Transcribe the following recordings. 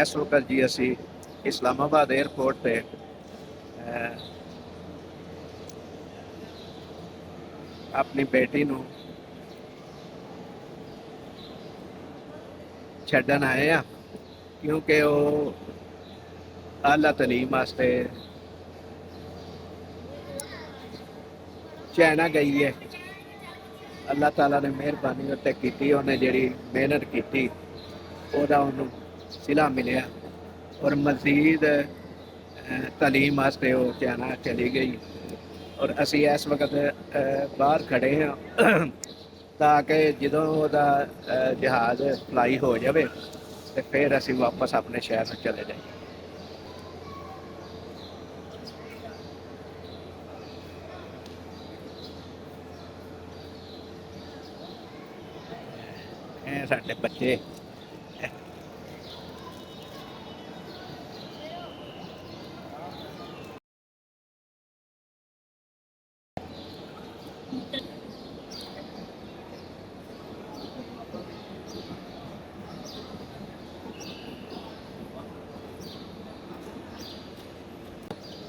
ਇਸ ਵਕਤ ਜੀ ਅਸੀਂ ਇਸਲਾਮਾਬਾਦ 에ਅਰਪੋਰਟ ਤੇ ਆਪਣੀ ਬੇਟੀ ਨੂੰ ਛੱਡਣ ਆਏ ਆ, ਕਿਉਂਕਿ ਉਹ ਆਲਾ ਤਾਲੀਮ ਵਾਸਤੇ ਚਾਈਨਾ ਗਈ ਹੈ। ਅੱਲਾਹ ਤਾਲਾ ਨੇ ਮਿਹਰਬਾਨੀ ਉੱਤੇ ਕੀਤੀ, ਉਹਨੇ ਜਿਹੜੀ ਮਿਹਨਤ ਕੀਤੀ ਉਹਦਾ ਉਹਨੂੰ ਸਿਲਾ ਮਿਲਿਆ ਔਰ ਮਜ਼ੀਦ ਤਾਲੀਮ ਵਾਸਤੇ ਉਹ ਚਾਈਨਾ ਚਲੀ ਗਈ। ਔਰ ਅਸੀਂ ਇਸ ਵਕਤ ਬਾਹਰ ਖੜੇ ਹਾਂ ਤਾਂ ਕਿ ਜਦੋਂ ਉਹਦਾ ਜਹਾਜ਼ ਫਲਾਈ ਹੋ ਜਾਵੇ ਤੇ ਫਿਰ ਅਸੀਂ ਵਾਪਸ ਆਪਣੇ ਸ਼ਹਿਰ ਨੂੰ ਚਲੇ ਜਾਈਏ। ਇਹ ਸਾਡੇ ਬੱਚੇ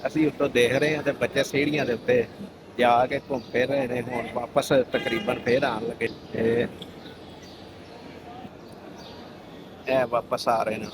ਅਸੀਂ ਉੱਤੋਂ ਦੇਖ ਰਹੇ ਹਾਂ ਤੇ ਬੱਚੇ ਸੀੜੀਆਂ ਦੇ ਉੱਤੇ ਜਾ ਕੇ ਘੁੰਮ ਫਿਰ ਰਹੇ ਨੇ। ਹੁਣ ਵਾਪਸ ਤਕਰੀਬਨ ਫਿਰ ਆਉਣ ਲੱਗੇ ਤੇ ਇਹ ਵਾਪਸ ਆ ਰਹੇ ਨੇ।